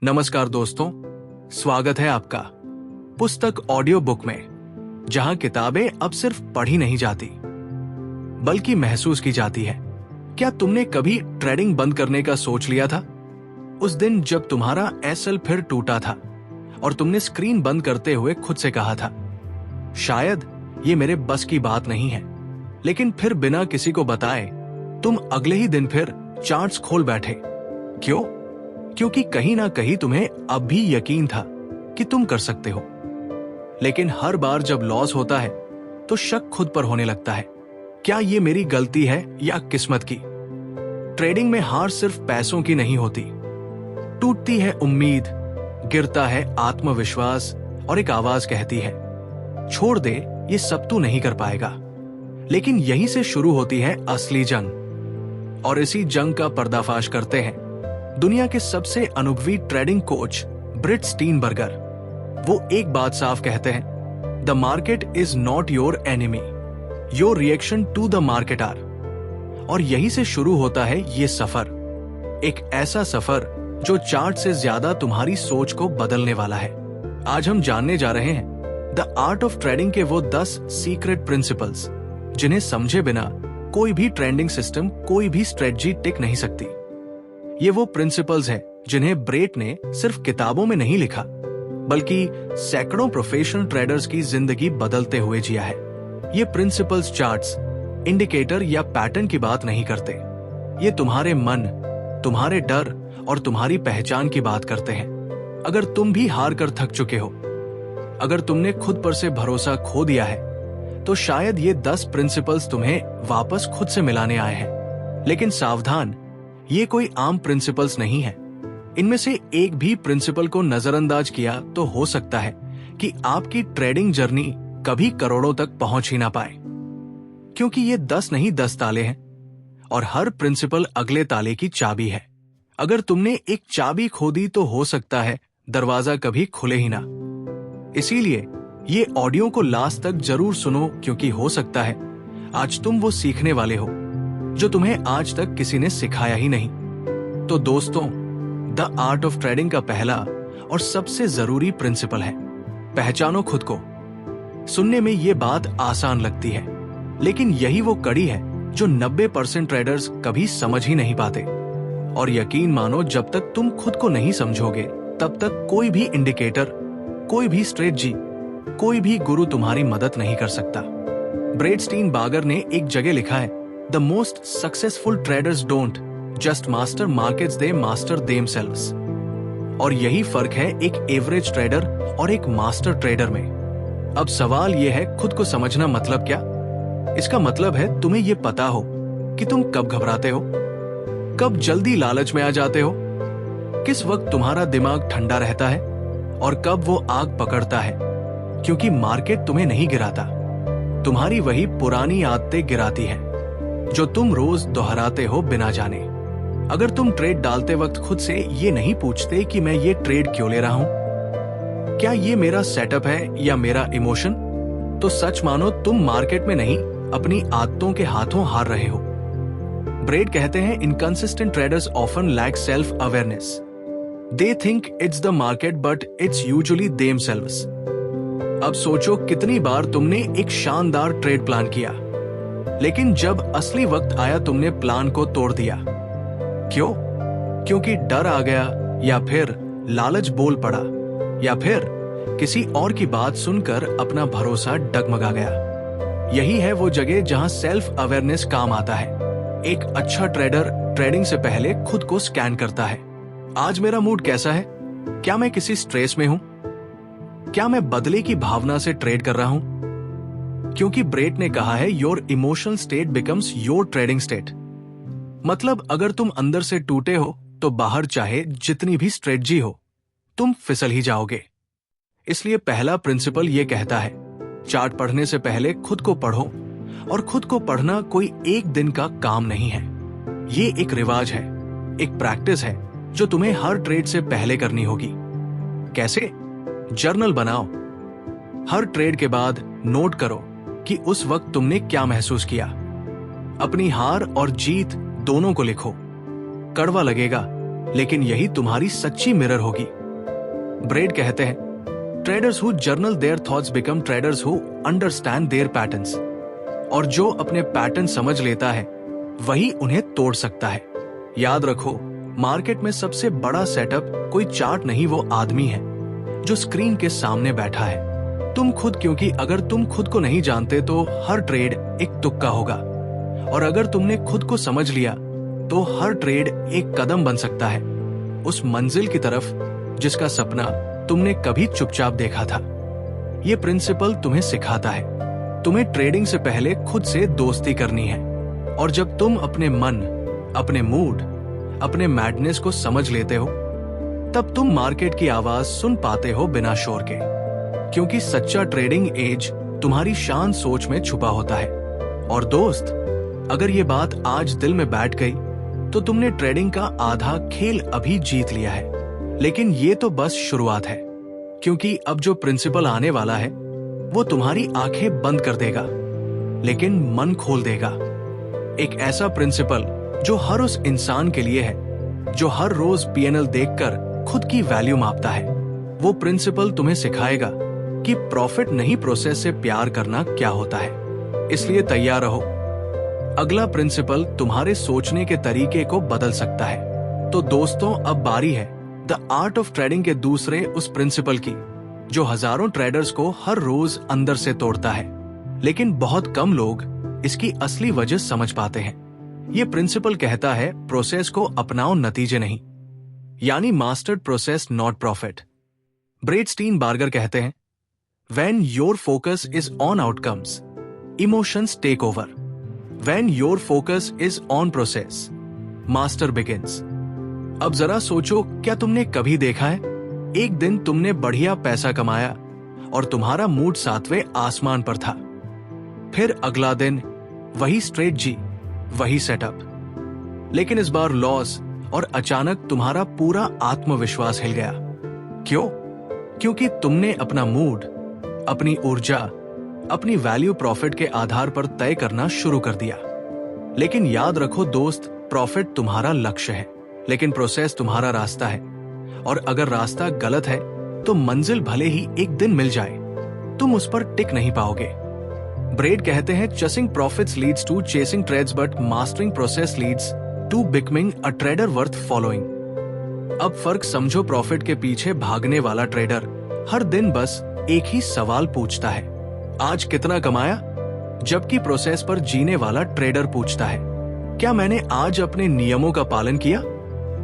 नमस्कार दोस्तों, स्वागत है आपका पुस्तक ऑडियो बुक में, जहां किताबें अब सिर्फ पढ़ी नहीं जाती बल्कि महसूस की जाती है। क्या तुमने कभी ट्रेडिंग बंद करने का सोच लिया था? उस दिन जब तुम्हारा एसएल फिर टूटा था और तुमने स्क्रीन बंद करते हुए खुद से कहा था, शायद ये मेरे बस की बात नहीं है। लेकिन फिर बिना किसी को बताए तुम अगले ही दिन फिर चार्ट्स खोल बैठे। क्यों? क्योंकि कहीं ना कहीं तुम्हें अब भी यकीन था कि तुम कर सकते हो। लेकिन हर बार जब लॉस होता है तो शक खुद पर होने लगता है। क्या ये मेरी गलती है या किस्मत की? ट्रेडिंग में हार सिर्फ पैसों की नहीं होती, टूटती है उम्मीद, गिरता है आत्मविश्वास और एक आवाज कहती है, छोड़ दे, ये सब तू नहीं कर पाएगा। लेकिन यहीं से शुरू होती है असली जंग। और इसी जंग का पर्दाफाश करते हैं दुनिया के सबसे अनुभवी ट्रेडिंग कोच ब्रिट स्टीनबर्गर। वो एक बात साफ कहते हैं, the market is not your enemy, your reaction to the market are. और यही से शुरू होता है ये सफर, एक ऐसा सफर जो चार्ट से ज्यादा तुम्हारी सोच को बदलने वाला है। आज हम जानने जा रहे हैं द आर्ट ऑफ ट्रेडिंग के वो 10 सीक्रेट प्रिंसिपल्स जिन्हें समझे बिना कोई भी ट्रेंडिंग सिस्टम, कोई भी स्ट्रेटजी टिक नहीं सकती। ये वो प्रिंसिपल्स हैं जिन्हें ब्रेट ने सिर्फ किताबों में नहीं लिखा, बल्कि सैकड़ों प्रोफेशनल ट्रेडर्स की जिंदगी बदलते हुए जिया है। ये प्रिंसिपल्स चार्ट्स, इंडिकेटर या पैटर्न की बात नहीं करते। ये तुम्हारे मन, तुम्हारे डर और तुम्हारी पहचान की बात करते हैं। अगर तुम भी हार कर थक चुके हो, अगर तुमने खुद पर से भरोसा खो दिया है, तो शायद ये 10 प्रिंसिपल्स तुम्हें वापस खुद से मिलाने आए हैं। लेकिन सावधान, ये कोई आम प्रिंसिपल्स नहीं है। इनमें से एक भी प्रिंसिपल को नजरअंदाज किया तो हो सकता है कि आपकी ट्रेडिंग जर्नी कभी करोड़ों तक पहुंच ही ना पाए। क्योंकि ये 10 नहीं 10 ताले हैं और हर प्रिंसिपल अगले ताले की चाबी है। अगर तुमने एक चाबी खो दी तो हो सकता है दरवाजा कभी खुले ही ना। इसीलिए ये ऑडियो को लास्ट तक जरूर सुनो, क्योंकि हो सकता है आज तुम वो सीखने वाले हो जो तुम्हें आज तक किसी ने सिखाया ही नहीं। तो दोस्तों, द आर्ट ऑफ ट्रेडिंग का पहला और सबसे जरूरी प्रिंसिपल है, पहचानो खुद को। सुनने में ये बात आसान लगती है, लेकिन यही वो कड़ी है जो 90% ट्रेडर्स कभी समझ ही नहीं पाते। और यकीन मानो, जब तक तुम खुद को नहीं समझोगे, तब तक कोई भी इंडिकेटर, कोई भी स्ट्रेटजी, कोई भी गुरु तुम्हारी मदद नहीं कर सकता। ब्रेट स्टीनबर्गर ने एक जगह लिखा है, The most successful traders don't just master markets, they master themselves। और यही फर्क है एक एवरेज ट्रेडर और एक मास्टर ट्रेडर में। अब सवाल यह है, खुद को समझना मतलब क्या? इसका मतलब है तुम्हें यह पता हो कि तुम कब घबराते हो, कब जल्दी लालच में आ जाते हो, किस वक्त तुम्हारा दिमाग ठंडा रहता है और कब वो आग पकड़ता है। क्योंकि मार्केट तुम्हें नहीं गिराता, तुम्हारी वही पुरानी आदतें गिराती है जो तुम रोज दोहराते हो बिना जाने। अगर तुम ट्रेड डालते वक्त खुद से ये नहीं पूछते कि मैं ये ट्रेड क्यों ले रहा हूं, क्या ये मेरा सेटअप है या मेरा इमोशन, तो सच मानो तुम मार्केट में नहीं, अपनी आदतों के हाथों हार रहे हो। ब्रेट कहते हैं, inconsistent traders often lack self awareness, they think it's the market but it's usually themselves. अब सोचो, कितनी बार तुमने एक शानदार ट्रेड प्लान किया, लेकिन जब असली वक्त आया तुमने प्लान को तोड़ दिया। क्यों? क्योंकि डर आ गया, या फिर लालच बोल पड़ा, या फिर किसी और की बात सुनकर अपना भरोसा डगमगा गया। यही है वो जगह जहां सेल्फ अवेयरनेस काम आता है। एक अच्छा ट्रेडर ट्रेडिंग से पहले खुद को स्कैन करता है। आज मेरा मूड कैसा है? क्या मैं किसी स्ट्रेस में हूं? क्या मैं बदले की भावना से ट्रेड कर रहा हूं? क्योंकि ब्रेट ने कहा है, your emotional state becomes your trading state. मतलब अगर तुम अंदर से टूटे हो तो बाहर चाहे जितनी भी स्ट्रेटजी हो, तुम फिसल ही जाओगे। इसलिए पहला प्रिंसिपल ये कहता है, चार्ट पढ़ने से पहले खुद को पढ़ो। और खुद को पढ़ना कोई एक दिन का काम नहीं है, ये एक रिवाज है, एक प्रैक्टिस है जो तुम्हें हर ट्रेड से पहले करनी होगी। कैसे? जर्नल बनाओ, हर ट्रेड के बाद नोट करो कि उस वक्त तुमने क्या महसूस किया। अपनी हार और जीत दोनों को लिखो। कड़वा लगेगा, लेकिन यही तुम्हारी सच्ची मिरर होगी। ब्रेड कहते हैं, traders who journal their thoughts become traders who understand their patterns. और जो अपने पैटर्न समझ लेता है वही उन्हें तोड़ सकता है। याद रखो, मार्केट में सबसे बड़ा सेटअप कोई चार्ट नहीं, वो आदमी है जो स्क्रीन के सामने बैठा है, तुम खुद। क्योंकि अगर तुम खुद को नहीं जानते तो हर ट्रेड एक तुक्का होगा, और अगर तुमने खुद को समझ लिया तो हर ट्रेड एक कदम बन सकता है उस मंजिल की तरफ जिसका सपना तुमने कभी चुपचाप देखा था। ये प्रिंसिपल तुम्हें सिखाता है तुम्हें ट्रेडिंग से पहले खुद से दोस्ती करनी है, और जब तुम अपने मन, अपने मूड, अपने मैडनेस को समझ लेते हो तब तुम मार्केट की आवाज सुन पाते हो बिना शोर के। क्योंकि सच्चा ट्रेडिंग एज तुम्हारी शांत सोच में छुपा होता है। और दोस्त, अगर ये बात आज दिल में बैठ गई तो तुमने ट्रेडिंग का आधा खेल अभी जीत लिया है। लेकिन ये तो बस शुरुआत है, क्योंकि अब जो प्रिंसिपल आने वाला है वो तुम्हारी आंखें बंद कर देगा लेकिन मन खोल देगा। एक ऐसा प्रिंसिपल जो हर उस इंसान के लिए है जो हर रोज पीएनएल देखकर खुद की वैल्यू मापता है। वो प्रिंसिपल तुम्हें सिखाएगा कि प्रॉफिट नहीं, प्रोसेस से प्यार करना क्या होता है। इसलिए तैयार रहो, अगला प्रिंसिपल तुम्हारे सोचने के तरीके को बदल सकता है। तो दोस्तों, अब बारी है द आर्ट ऑफ ट्रेडिंग के दूसरे उस प्रिंसिपल की जो हजारों ट्रेडर्स को हर रोज अंदर से तोड़ता है, लेकिन बहुत कम लोग इसकी असली वजह समझ पाते हैं। ये प्रिंसिपल कहता है, प्रोसेस को अपनाओ, नतीजे नहीं। यानी mastered process not profit. Brett Steenbarger कहते हैं, when your focus is on outcomes, emotions take over. When your focus is on process, master begins. अब जरा सोचो, क्या तुमने कभी देखा है एक दिन तुमने बढ़िया पैसा कमाया और तुम्हारा मूड 7वें आसमान पर था, फिर अगला दिन वही स्ट्रेटजी, वही सेटअप, लेकिन इस बार लॉस, और अचानक तुम्हारा पूरा आत्मविश्वास हिल गया। क्यों? क्योंकि तुमने अपना मूड, अपनी ऊर्जा, अपनी वैल्यू प्रॉफिट के आधार पर तय करना शुरू कर दिया। लेकिन याद रखो दोस्त, प्रॉफिट तुम्हारा लक्ष्य है लेकिन प्रोसेस तुम्हारा रास्ता है। और अगर रास्ता गलत है तो मंजिल भले ही एक दिन मिल जाए, तुम उस पर टिक नहीं पाओगे। ब्रेड कहते हैं, chasing profits leads to chasing trades but mastering process leads to becoming a trader worth following. अब फर्क समझो, प्रॉफिट के पीछे भागने वाला ट्रेडर हर दिन बस एक ही सवाल पूछता है, आज कितना कमाया? जबकि प्रोसेस पर जीने वाला ट्रेडर पूछता है, क्या मैंने आज अपने नियमों का पालन किया?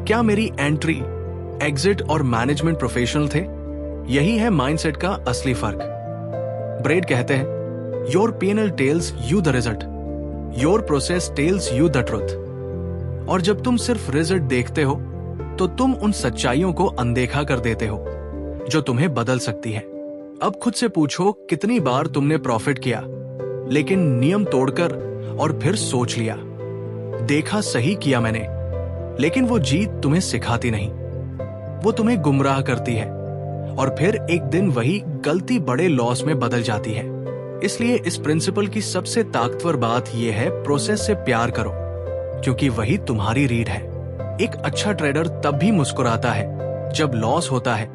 क्या मेरी एंट्री, एग्जिट और मैनेजमेंट प्रोफेशनल थे? यही है माइंडसेट का असली फर्क। ब्रेड कहते हैं, your PNL tells you the result, your process tells you the truth. और जब तुम सिर्फ रिजल्ट देखते हो तो तुम उन सच्चाइयों को अनदेखा कर देते हो जो तुम्हें बदल सकती है। अब खुद से पूछो, कितनी बार तुमने प्रॉफिट किया लेकिन नियम तोड़कर, और फिर सोच लिया, देखा सही किया मैंने, लेकिन वो जीत तुम्हें सिखाती नहीं, वो तुम्हें गुमराह करती है, और फिर एक दिन वही गलती बड़े लॉस में बदल जाती है। इसलिए इस प्रिंसिपल की सबसे ताकतवर बात यह है, प्रोसेस से प्यार करो, क्योंकि वही तुम्हारी रीढ़ है। एक अच्छा ट्रेडर तब भी मुस्कुराता है जब लॉस होता है,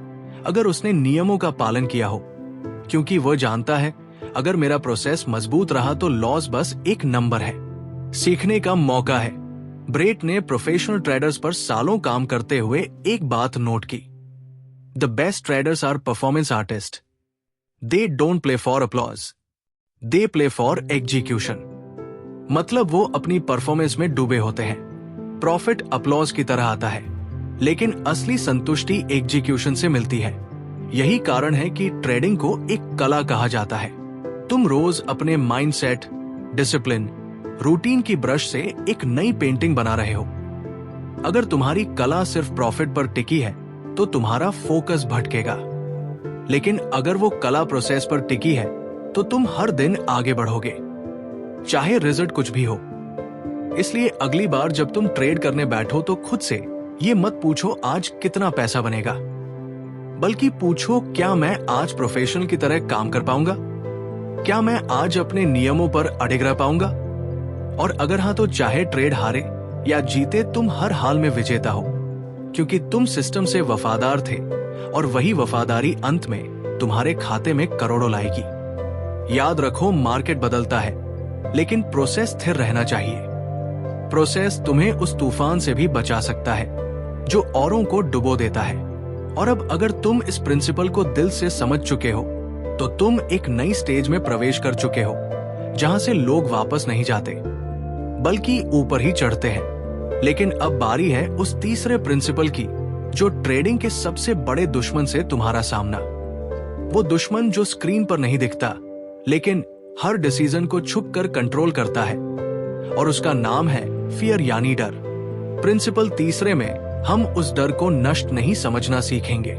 अगर उसने नियमों का पालन किया हो, क्योंकि वो जानता है अगर मेरा प्रोसेस मजबूत रहा तो लॉस बस एक नंबर है, सीखने का मौका है। ब्रेट ने प्रोफेशनल ट्रेडर्स पर सालों काम करते हुए एक बात नोट की, the best traders are performance artist, they don't play for applause, they play for execution. मतलब वो अपनी परफॉर्मेंस में डूबे होते हैं, प्रॉफिट अपलॉज की तरह आता है, लेकिन असली संतुष्टि एग्जीक्यूशन से मिलती है। यही कारण है कि ट्रेडिंग को एक कला कहा जाता है। तुम रोज अपने माइंडसेट, डिसिप्लिन, रूटीन की ब्रश से एक नई पेंटिंग बना रहे हो। अगर तुम्हारी कला सिर्फ प्रॉफिट पर टिकी है तो तुम्हारा फोकस भटकेगा, लेकिन अगर वो कला प्रोसेस पर टिकी है तो तुम हर दिन आगे बढ़ोगे, चाहे रिजल्ट कुछ भी हो। इसलिए अगली बार जब तुम ट्रेड करने बैठो तो खुद से ये मत पूछो आज कितना पैसा बनेगा, बल्कि पूछो, क्या मैं आज प्रोफेशनल की तरह काम कर पाऊंगा? क्या मैं आज अपने नियमों पर अड़िग रह पाऊंगा? और अगर हाँ, तो चाहे ट्रेड हारे या जीते, तुम हर हाल में विजेता हो, क्योंकि तुम सिस्टम से वफादार थे और वही वफादारी अंत में तुम्हारे खाते में करोड़ों लाएगी। याद रखो, मार्केट बदलता है लेकिन प्रोसेस स्थिर रहना चाहिए। प्रोसेस तुम्हें उस तूफान से भी बचा सकता है जो औरों को डुबो देता है। और अब अगर तुम इस प्रिंसिपल को दिल से समझ चुके हो तो तुम एक नई स्टेज में प्रवेश कर चुके हो जहां से लोग वापस नहीं जाते बल्कि ऊपर ही चढ़ते हैं। लेकिन अब बारी है उस तीसरे प्रिंसिपल की जो ट्रेडिंग के सबसे बड़े दुश्मन से तुम्हारा सामना, वो दुश्मन जो स्क्रीन पर नहीं दिखता लेकिन हर डिसीजन को छुप कर कंट्रोल करता है, और उसका नाम है फियर यानी डर। प्रिंसिपल तीसरे में हम उस डर को नष्ट नहीं समझना सीखेंगे,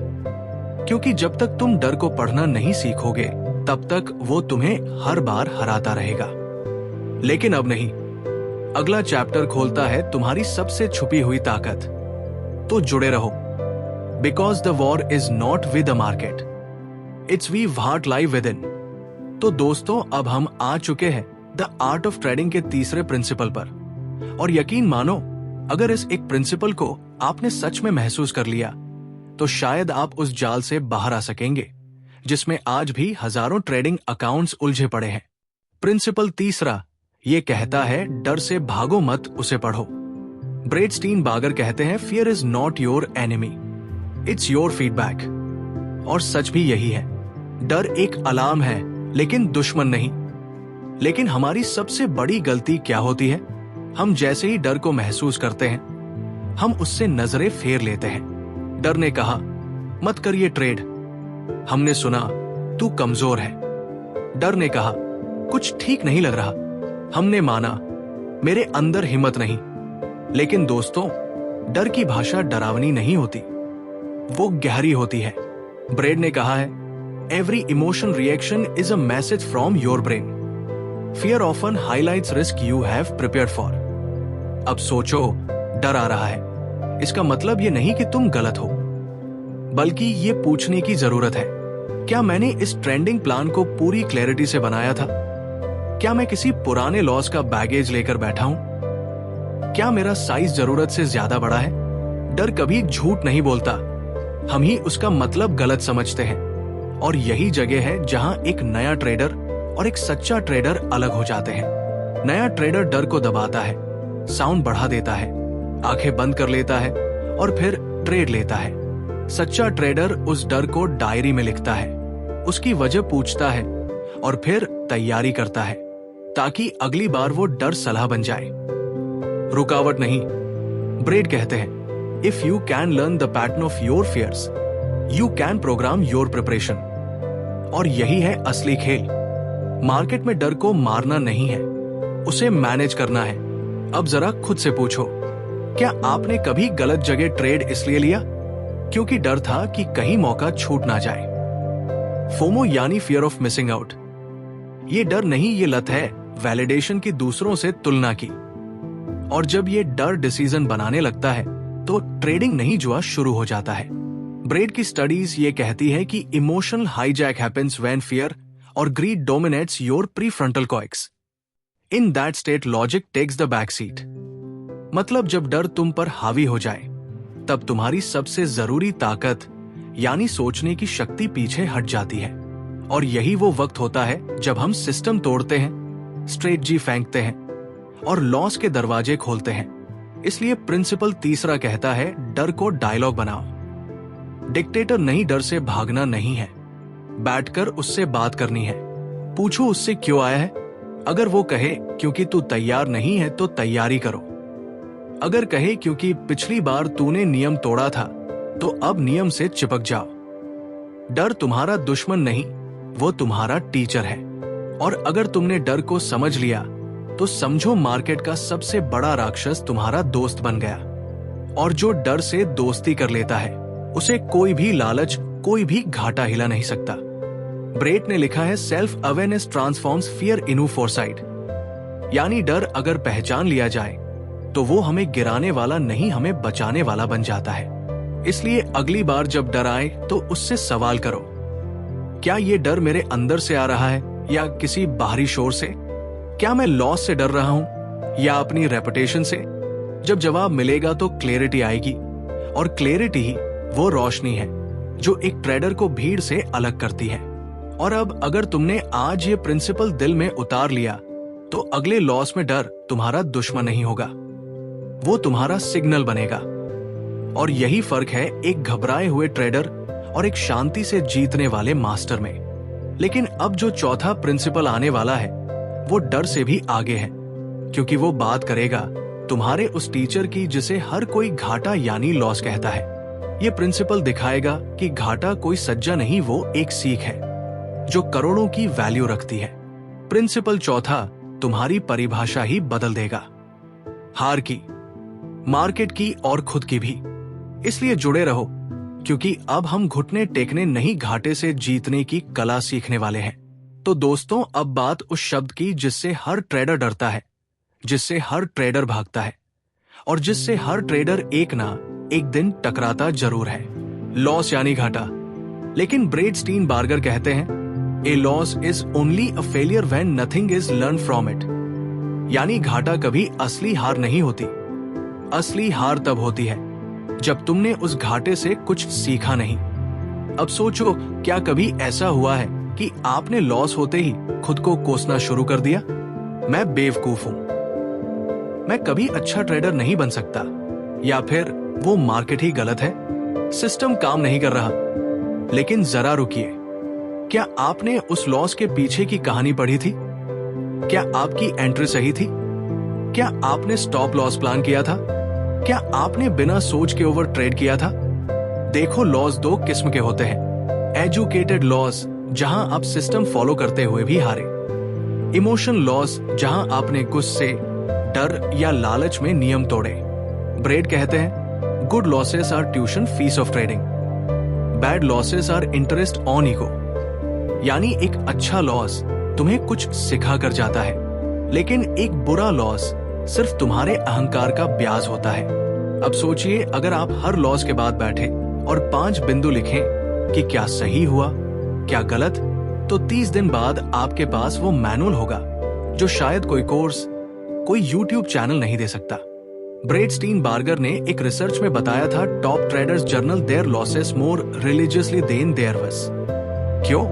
क्योंकि जब तक तुम डर को पढ़ना नहीं सीखोगे तब तक वो तुम्हें हर बार हराता रहेगा। लेकिन अब नहीं, अगला चैप्टर खोलता है तुम्हारी सबसे छुपी हुई ताकत। तो जुड़े रहो, because the war is not with the market, it's we heart live within. तो दोस्तों, अब हम आ चुके हैं द आर्ट ऑफ ट्रेडिंग के तीसरे प्रिंसिपल पर। और यकीन मानो, अगर इस एक प्रिंसिपल को आपने सच में महसूस कर लिया तो शायद आप उस जाल से बाहर आ सकेंगे जिसमें आज भी हजारों ट्रेडिंग अकाउंट्स उलझे पड़े हैं। प्रिंसिपल तीसरा ये कहता है, डर से भागो मत, उसे पढ़ो। ब्रेट स्टीनबार्गर कहते हैं, fear is not your enemy, it's your feedback. और सच भी यही है, डर एक अलार्म है लेकिन दुश्मन नहीं। लेकिन हमारी सबसे बड़ी गलती क्या होती है? हम जैसे ही डर को महसूस करते हैं हम उससे नजरें फेर लेते हैं। डर ने कहा, मत करिए ट्रेड। हमने सुना, तू कमजोर है। डर ने कहा, कुछ ठीक नहीं लग रहा। हमने माना, मेरे अंदर हिम्मत नहीं। लेकिन दोस्तों, डर की भाषा डरावनी नहीं होती, वो गहरी होती है। ब्रेड ने कहा है, every emotion reaction is a message from your brain. Fear often highlights risk you have prepared for. अब सोचो, डर आ रहा है, इसका मतलब ये नहीं कि तुम गलत हो, बल्कि ये पूछने की जरूरत है, क्या मैंने इस ट्रेंडिंग प्लान को पूरी क्लैरिटी से बनाया था? क्या मैं किसी पुराने लॉस का बैगेज लेकर बैठा हूं? क्या मेरा साइज जरूरत से ज्यादा बड़ा है? डर कभी झूठ नहीं बोलता, हम ही उसका मतलब गलत समझते हैं। और यही जगह है जहां एक नया ट्रेडर और एक सच्चा ट्रेडर अलग हो जाते हैं। नया ट्रेडर डर को दबाता है, साउंड बढ़ा देता है, आंखें बंद कर लेता है और फिर ट्रेड लेता है। सच्चा ट्रेडर उस डर को डायरी में लिखता है, उसकी वजह पूछता है और फिर तैयारी करता है ताकि अगली बार वो डर सलाह बन जाए, रुकावट नहीं। ब्रेड कहते हैं, if you can learn the pattern of your fears you can program your preparation. और यही है असली खेल। मार्केट में डर को मारना नहीं है, उसे मैनेज करना है। अब जरा खुद से पूछो, क्या आपने कभी गलत जगह ट्रेड इसलिए लिया क्योंकि डर था कि कहीं मौका छूट ना जाए? फोमो यानी फियर ऑफ मिसिंग आउट। ये डर नहीं, ये लत है वैलिडेशन की, दूसरों से तुलना की। और जब ये डर डिसीजन बनाने लगता है तो ट्रेडिंग नहीं जुआ शुरू हो जाता है। ब्रेड की स्टडीज ये कहती है कि emotional hijack happens when fear और greed dominates your prefrontal cortex. In that state logic takes the back seat. मतलब जब डर तुम पर हावी हो जाए तब तुम्हारी सबसे जरूरी ताकत यानी सोचने की शक्ति पीछे हट जाती है। और यही वो वक्त होता है जब हम सिस्टम तोड़ते हैं, स्ट्रेटजी फेंकते हैं और लॉस के दरवाजे खोलते हैं। इसलिए प्रिंसिपल तीसरा कहता है, डर को डायलॉग बनाओ। डिक्टेटर नहीं, डर से भागना नहीं है, बैठकर उससे बात करनी है। पूछो उससे क्यों आया है। अगर वो कहे क्योंकि तू तैयार नहीं है तो तैयारी करो। अगर कहे क्योंकि पिछली बार तूने नियम तोड़ा था तो अब नियम से चिपक जाओ। डर तुम्हारा दुश्मन नहीं, वो तुम्हारा टीचर है। और अगर तुमने डर को समझ लिया तो समझो मार्केट का सबसे बड़ा राक्षस तुम्हारा दोस्त बन गया। और जो डर से दोस्ती कर लेता है उसे कोई भी लालच, कोई भी घाटा हिला नहीं सकता। ब्रेट ने लिखा है, self awareness transforms fear into foresight. यानी डर अगर पहचान लिया जाए तो वो हमें गिराने वाला नहीं, हमें बचाने वाला बन जाता है। इसलिए अगली बार जब डर आए तो उससे सवाल करो, क्या ये डर मेरे अंदर से आ रहा है या किसी बाहरी शोर से? क्या मैं लॉस से डर रहा हूं या अपनी रेपुटेशन से? जब जवाब मिलेगा तो क्लैरिटी आएगी और क्लैरिटी ही वो रोशनी है जो एक ट्रेडर को भीड़ से अलग करती है। और अब अगर तुमने आज ये प्रिंसिपल दिल में उतार लिया तो अगले लॉस में डर तुम्हारा दुश्मन नहीं होगा, वो तुम्हारा सिग्नल बनेगा। और यही फर्क है एक घबराए हुए ट्रेडर और एक शांति से जीतने वाले मास्टर में। लेकिन अब जो चौथा प्रिंसिपल आने वाला है वो डर से भी आगे है, क्योंकि वो बात करेगा तुम्हारे उस टीचर की जिसे हर कोई घाटा यानी लॉस कहता है। ये प्रिंसिपल दिखाएगा कि घाटा कोई सज्जा नहीं, वो एक सीख है जो करोड़ों की वैल्यू रखती है। प्रिंसिपल चौथा तुम्हारी परिभाषा ही बदल देगा, हार की, मार्केट की और खुद की भी। इसलिए जुड़े रहो, क्योंकि अब हम घुटने टेकने नहीं, घाटे से जीतने की कला सीखने वाले हैं। तो दोस्तों, अब बात उस शब्द की जिससे हर ट्रेडर डरता है, जिससे हर ट्रेडर भागता है और जिससे हर ट्रेडर एक ना एक दिन टकराता जरूर है, लॉस यानी घाटा। लेकिन ब्रेट स्टीनबार्गर कहते हैं, a loss is only a failure when nothing is learn from it. यानी घाटा कभी असली हार नहीं होती। असली हार तब होती है जब तुमने उस घाटे से कुछ सीखा नहीं। अब सोचो, क्या कभी ऐसा हुआ है कि आपने लॉस होते ही खुद को कोसना शुरू कर दिया? मैं बेवकूफ हूं, मैं कभी अच्छा ट्रेडर नहीं बन सकता, या फिर वो मार्केट ही गलत है, सिस्टम काम नहीं कर रहा। लेकिन जरा रुकिए, क्या आपने उस लॉस के पीछे की कहानी पढ़ी थी? क्या आपकी एंट्री सही थी? क्या आपने स्टॉप लॉस प्लान किया था? क्या आपने बिना सोच के ओवर ट्रेड किया था? देखो, लॉस दो किस्म के होते हैं। एजुकेटेड लॉस, जहां आप सिस्टम फॉलो करते हुए भी हारे। इमोशन लॉस, जहां आपने गुस्से, डर या लालच में नियम तोड़े। ब्रेड कहते हैं, good losses are tuition fees of trading, bad losses are interest on ego. यानी एक अच्छा लॉस तुम्हें कुछ सिखा कर जाता है, लेकिन एक बुरा लॉस सिर्फ तुम्हारे अहंकार का ब्याज होता है। अब सोचिए, अगर आप हर लॉस के बाद बैठे और 5 बिंदु लिखें कि क्या सही हुआ, क्या गलत, तो 30 दिन बाद आपके पास वो मैनुअल होगा जो शायद कोई कोर्स, कोई यूट्यूब चैनल नहीं दे सकता। ब्रेट स्टीनबार्गर ने एक रिसर्च में बताया था, top traders journal their losses more religiously than their wins. क्यों?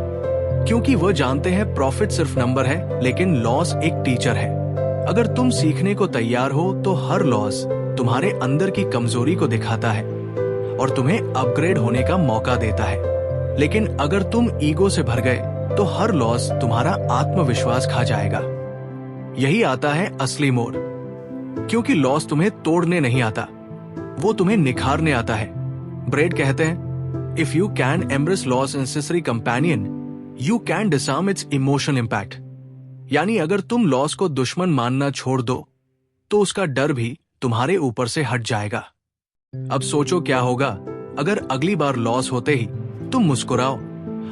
क्योंकि वो जानते हैं प्रॉफिट सिर्फ नंबर है, लेकिन लॉस एक टीचर है। अगर तुम सीखने को तैयार हो तो हर लॉस तुम्हारे अंदर की कमजोरी को दिखाता है और तुम्हें अपग्रेड होने का मौका देता है। लेकिन अगर तुम ईगो से भर गए तो हर लॉस तुम्हारा आत्मविश्वास खा जाएगा। यही आता है असली मोड़, क्योंकि लॉस तुम्हें तोड़ने नहीं आता, वो तुम्हें निखारने आता है। ब्रेड कहते हैं, if you can embrace loss necessary companion, you can disarm it's emotional impact. यानी अगर तुम लॉस को दुश्मन मानना छोड़ दो तो उसका डर भी तुम्हारे ऊपर से हट जाएगा। अब सोचो, क्या होगा अगर अगली बार लॉस होते ही तुम मुस्कुराओ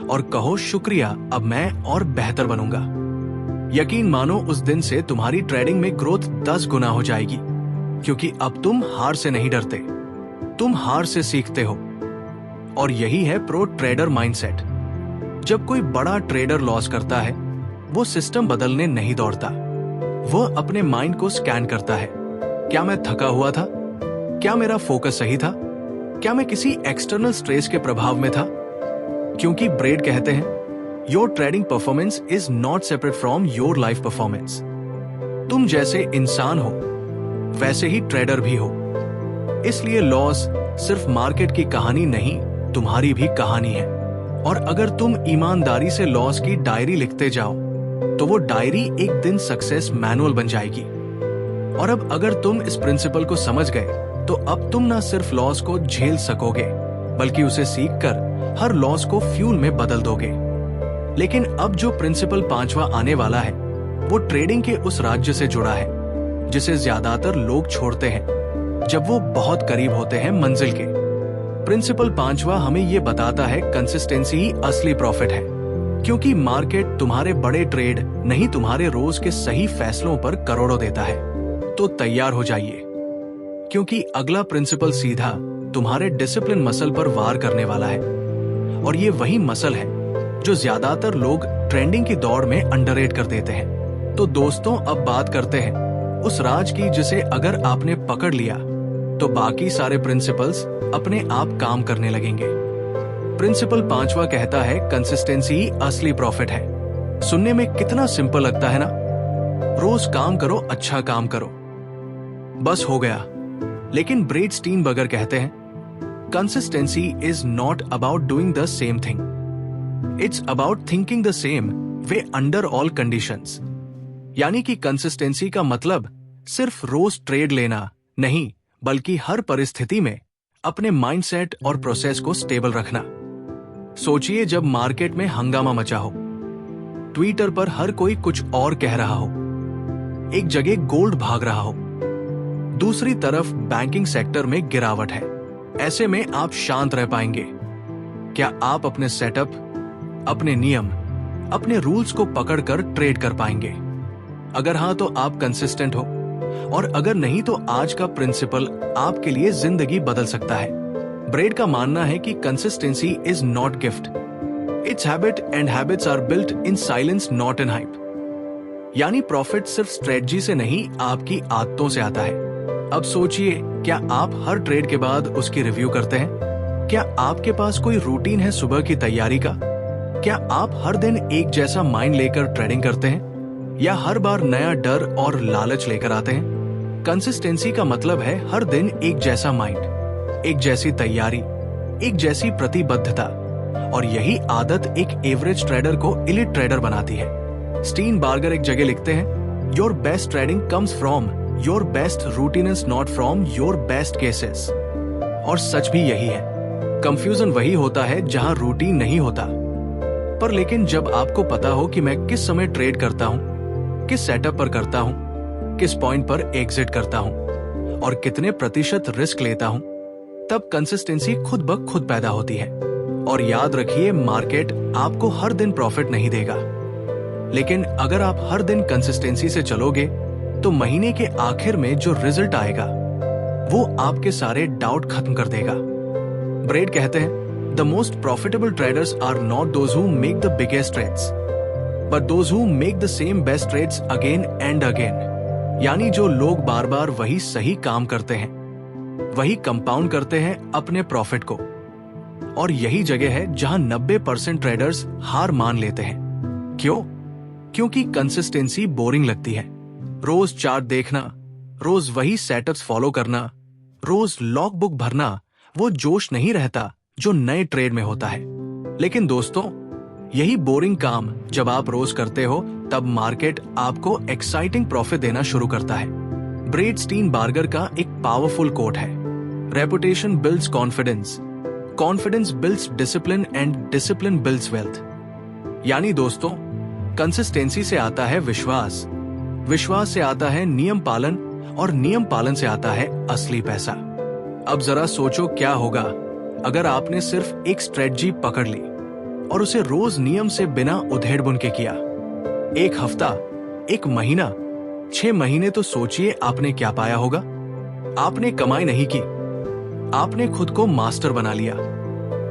और कहो, शुक्रिया, अब मैं और बेहतर बनूंगा। यकीन मानो, उस दिन से तुम्हारी ट्रेडिंग में ग्रोथ 10 गुना हो जाएगी, क्योंकि अब तुम हार से नहीं डरते, तुम हार से सीखते हो। और यही है प्रो ट्रेडर माइंडसेट। जब कोई बड़ा ट्रेडर लॉस करता है, वो सिस्टम बदलने नहीं दौड़ता, वो अपने माइंड को स्कैन करता है। क्या मैं थका हुआ था? क्या मेरा फोकस सही था? क्या मैं किसी एक्सटर्नल स्ट्रेस के प्रभाव में था? क्योंकि ब्रेड कहते हैं, your trading performance is not separate from your life performance. तुम जैसे इंसान हो वैसे ही ट्रेडर भी हो। इसलिए लॉस सिर्फ मार्केट की कहानी नहीं, तुम्हारी भी कहानी है। और अगर तुम ईमानदारी से लॉस की डायरी लिखते जाओ तो वो डायरी एक दिन सक्सेस मैनुअल बन जाएगी। और अब अगर तुम इस प्रिंसिपल को समझ गए तो अब तुम ना सिर्फ लॉस को झेल सकोगे, बल्कि उसे सीखकर हर लॉस को फ्यूल में बदल दोगे। लेकिन अब जो प्रिंसिपल 5वां आने वाला है, वो ट्रेडिंग के उस राज्य से जुड़ा है जिसे ज्यादातर लोग छोड़ते हैं जब वो बहुत करीब होते हैं मंजिल के। प्रिंसिपल 5वां हमें ये बताता है, कंसिस्टेंसी ही असली प्रॉफिट है, क्योंकि मार्केट तुम्हारे बड़े ट्रेड नहीं, तुम्हारे रोज के सही फैसलों पर करोड़ों देता है। तो तैयार हो जाइए, क्योंकि अगला प्रिंसिपल सीधा तुम्हारे डिसिप्लिन मसल पर वार करने वाला है। और ये वही मसल है जो ज्यादातर लोग ट्रेंडिंग की दौड़ में अंडररेट कर देते हैं। तो दोस्तों, अब बात करते हैं उस राज की जिसे अगर आपने पकड़ लिया तो बाकी सारे प्रिंसिपल्स अपने आप काम करने लगेंगे। प्रिंसिपल 5वां कहता है कंसिस्टेंसी ही असली प्रॉफिट है। सुनने में कितना सिंपल लगता है ना? रोज काम करो, अच्छा काम करो, बस हो गया। लेकिन ब्रेट स्टीनबर्गर कहते हैं consistency is not about doing the same thing, it's about thinking the same way under all conditions. यानी कि कंसिस्टेंसी का मतलब सिर्फ रोज ट्रेड लेना नहीं, बल्कि हर परिस्थिति में अपने माइंडसेट और प्रोसेस को स्टेबल रखना। सोचिए जब मार्केट में हंगामा मचा हो, ट्विटर पर हर कोई कुछ और कह रहा हो, एक जगह गोल्ड भाग रहा हो, दूसरी तरफ बैंकिंग सेक्टर में गिरावट है, ऐसे में आप शांत रह पाएंगे? क्या आप अपने सेटअप, अपने नियम, अपने रूल्स को पकड़कर ट्रेड कर पाएंगे? अगर हां तो आप कंसिस्टेंट हो, और अगर नहीं तो आज का प्रिंसिपल आपके लिए जिंदगी बदल सकता है। ब्रेड का मानना है कि consistency is not gift, it's habit and habits are built in silence not in hype. यानी प्रॉफिट सिर्फ स्ट्रेटजी से नहीं, आपकी आदतों से आता है। अब सोचिए, क्या आप हर ट्रेड के बाद उसकी रिव्यू करते हैं? क्या आपके पास कोई रूटीन है सुबह की तैयारी का? क्या आप हर दिन एक जैसा माइंड लेकर ट्रेडिंग करते हैं, या हर बार नया डर और लालच लेकर आते हैं? कंसिस्टेंसी का मतलब है हर दिन एक जैसा माइंड, एक जैसी तैयारी, एक जैसी प्रतिबद्धता, और यही आदत एक एवरेज ट्रेडर को एलीट ट्रेडर बनाती है। स्टीनबर्गर एक जगह लिखते हैं, your best trading comes from your best routines, not from your best cases. और सच भी यही है। कंफ्यूजन वही होता है जहां रूटीन नहीं होता। पर लेकिन जब आपको पता हो कि मैं किस समय ट्रेड करता हूं, किस सेटअप पर करता हूं, किस पॉइंट पर एग्जिट करता हूं, और कितने प्रतिशत रिस्क लेता हूं, तब कंसिस्टेंसी खुद ब खुद पैदा होती है। और याद रखिए, मार्केट आपको हर दिन प्रॉफिट नहीं देगा, लेकिन अगर आप हर दिन कंसिस्टेंसी से चलोगे तो महीने के आखिर में जो रिजल्ट आएगा वो आपके सारे डाउट खत्म कर देगा। ब्रेड कहते हैं, the most profitable traders are not those who make the biggest trades, but those who make the same best trades again and again. यानी जो लोग बार बार वही सही काम करते हैं, वही कंपाउंड करते हैं अपने प्रॉफिट को। और यही जगह है जहां 90% ट्रेडर्स हार मान लेते हैं। क्यों? क्योंकि कंसिस्टेंसी बोरिंग लगती है। रोज चार्ट देखना, रोज वही सेटअप्स फॉलो करना, रोज लॉग बुक भरना, वो जोश नहीं रहता जो नए ट्रेड में होता है। लेकिन दोस्तों, यही बोरिंग काम जब आप रोज करते हो, तब मार्केट आपको एक्साइटिंग प्रॉफिट देना शुरू करता है। ब्रेट स्टीनबर्गर का एक पावरफुल कोट है, reputation builds confidence, confidence builds discipline and discipline builds wealth. यानी दोस्तों, कंसिस्टेंसी से आता है विश्वास, विश्वास से आता है नियम पालन, और नियम पालन से आता है असली पैसा। अब जरा सोचो क्या होगा अगर आपने सिर्फ एक स्ट्रेटजी पकड़ ली और उसे रोज नियम से बिना उधेड़ बुन के किया। एक हफ्ता, एक महीना, 6 महीने, तो सोचिए आपने क्या पाया होगा। आपने कमाई नहीं की, आपने खुद को मास्टर बना लिया।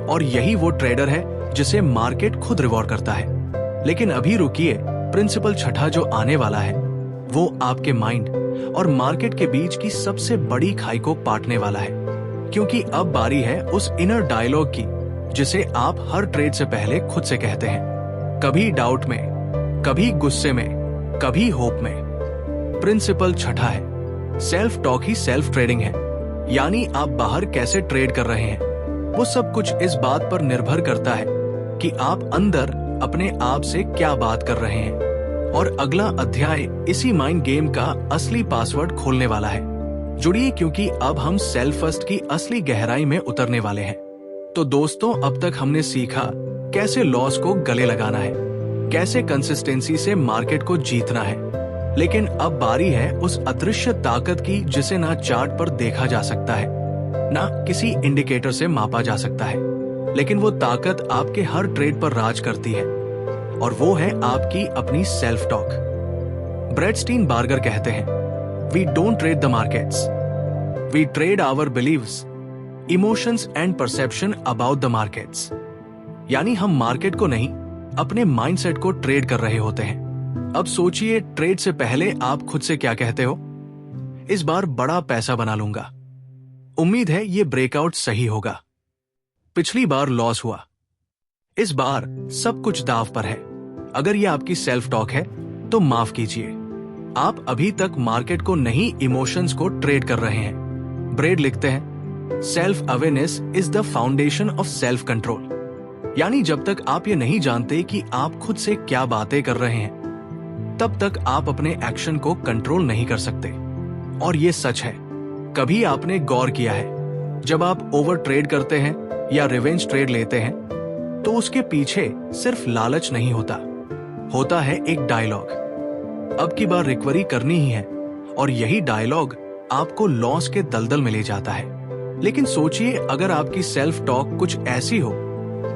और यही वो ट्रेडर है जिसे मार्केट खुद रिवॉर्ड करता है। लेकिन अभी रुकिए, प्रिंसिपल छठा जो आने वाला है वो आपके माइंड और मार्केट के बीच की सबसे बड़ी खाई को पाटने वाला है। क्योंकि अब बारी है उस इनर डायलॉग की जिसे आप हर ट्रेड से पहले खुद से कहते हैं, कभी डाउट में, कभी गुस्से में, कभी होप में। प्रिंसिपल छठा है, सेल्फ टॉक ही सेल्फ ट्रेडिंग है। यानी आप बाहर कैसे ट्रेड कर रहे हैं, वो सब कुछ इस बात पर निर्भर करता है कि आप अंदर अपने आप से क्या बात कर रहे हैं। और अगला अध्याय इसी माइंड गेम का असली पासवर्ड खोलने वाला है। जुड़िए, क्योंकि अब हम सेल्फ फर्स्ट की असली गहराई में उतरने वाले हैं। तो दोस्तों, अब तक हमने सीखा कैसे लॉस को गले लगाना है, कैसे कंसिस्टेंसी से मार्केट को जीतना है। लेकिन अब बारी है उस अदृश्य ताकत की जिसे ना चार्ट पर देखा जा सकता है, ना किसी इंडिकेटर से मापा जा सकता है, लेकिन वो ताकत आपके हर ट्रेड पर राज करती है, और वो है आपकी अपनी सेल्फ टॉक। ब्रेट स्टीनबर्गर कहते हैं, we don't trade the markets, we trade our beliefs, emotions and perception about the markets. यानी हम मार्केट को नहीं, अपने माइंडसेट को ट्रेड कर रहे होते हैं। अब सोचिए, ट्रेड से पहले आप खुद से क्या कहते हो? इस बार बड़ा पैसा बना लूंगा, उम्मीद है ये ब्रेकआउट सही होगा। पिछली बार लॉस हुआ, इस बार सब कुछ दाव पर है। अगर ये आपकी सेल्फ टॉक है तो माफ कीजिए, आप अभी तक मार्केट को नहीं, इमोशंस को ट्रेड कर रहे हैं। ब्रेड लिखते हैं, self awareness is the foundation of self control. यानी जब तक आप ये नहीं जानते कि आप खुद से क्या बातें कर रहे हैं, तब तक आप अपने एक्शन को कंट्रोल नहीं कर सकते। और ये सच है। कभी आपने गौर किया है, जब आप ओवर ट्रेड करते हैं या रिवेंज ट्रेड लेते हैं, तो उसके पीछे सिर्फ लालच नहीं होता, होता है एक डायलॉग। अब की बार रिकवरी करनी ही है, और यही डायलॉग आपको लॉस के दलदल में ले जाता है। लेकिन सोचिए, अगर आपकी सेल्फ टॉक कुछ ऐसी हो,